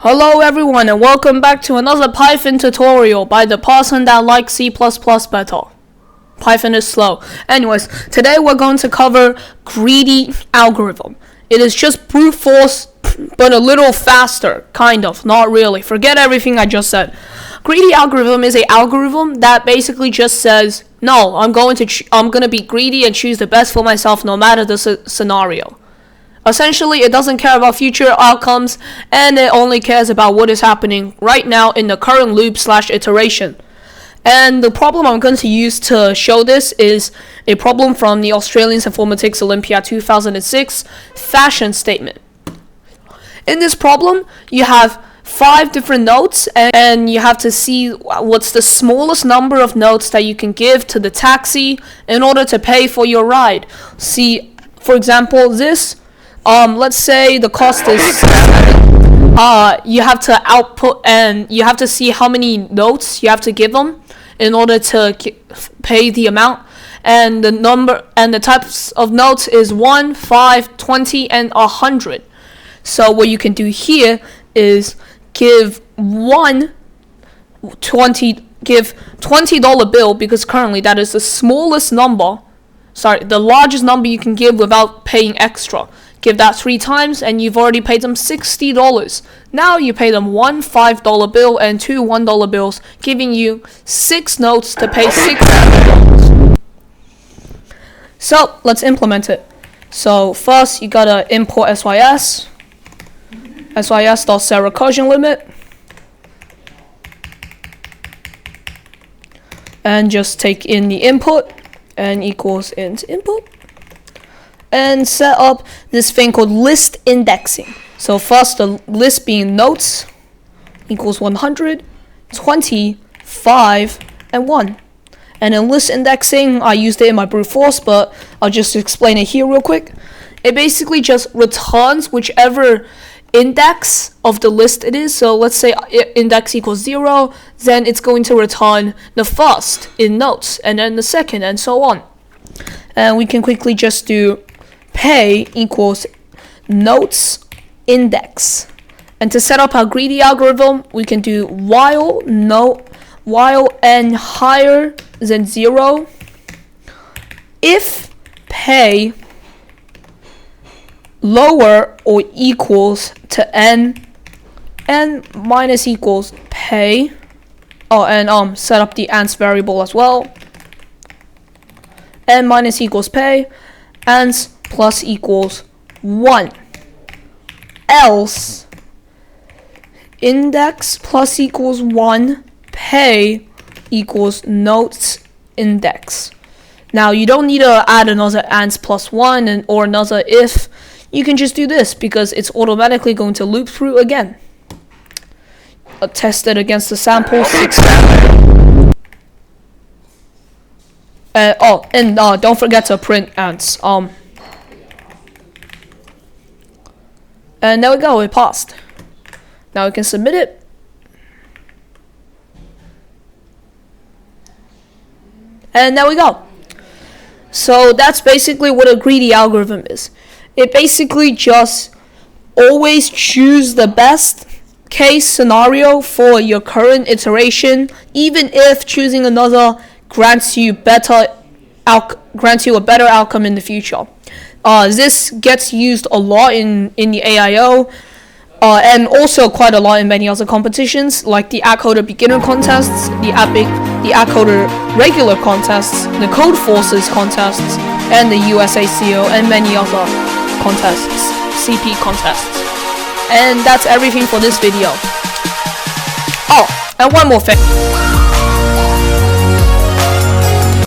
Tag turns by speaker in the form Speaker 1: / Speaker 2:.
Speaker 1: Hello everyone and welcome back to another Python tutorial by the person that likes C++ better. Python is slow. Anyways, today we're going to cover greedy algorithm. It is just brute force, but a little faster, kind of, not really. Forget everything I just said. Greedy algorithm is an algorithm that basically just says, no, I'm going to be greedy and choose the best for myself no matter the scenario. Essentially, it doesn't care about future outcomes, and it only cares about what is happening right now in the current loop/iteration. And the problem I'm going to use to show this is a problem from the Australian Informatics Olympiad 2006 fashion statement. In this problem, you have 5 different notes, and you have to see what's the smallest number of notes that you can give to the taxi in order to pay for your ride. See, for example, this. Let's say the cost is 7. You have to output and you have to see how many notes you have to give them in order to pay the amount. And the number and the types of notes is 1, 5, 20, and 100. So what you can do here is give $20 bill, because currently that is the smallest number. The largest number you can give without paying extra. Give that 3 times and you've already paid them $60. Now you pay them 1 $5 bill and 2 $1 bills, giving you 6 notes to pay $60. So let's implement it. So first you gotta import sys dot set recursion limit, and just take in the input and equals int input. And set up this thing called list indexing. So first the list being notes equals 100, 20, 5, and 1. And in list indexing, I used it in my brute force, but I'll just explain it here real quick. It basically just returns whichever index of the list it is. So let's say index equals 0, then it's going to return the first in notes, and then the second, and so on. And we can quickly just do pay equals notes index. And to set up our greedy algorithm, we can do while n higher than 0, if pay lower or equals to n minus equals pay. And set up the ans variable as well. N minus equals pay, ans plus equals 1. Else index plus equals 1, pay equals notes index. Now you don't need to add another ans plus 1 or another if. You can just do this because it's automatically going to loop through again. Test it against the sample 6. Don't forget to print ans. And there we go, it passed. Now we can submit it. And there we go. So that's basically what a greedy algorithm is. It basically just always choose the best case scenario for your current iteration, even if choosing another grants you a better outcome in the future. This gets used a lot in the AIO, and also quite a lot in many other competitions, like the AdCoder beginner contests, the AdCoder regular contests, the Code Forces contests, and the USACO, and many other contests, CP contests. And that's everything for this video. And one more thing.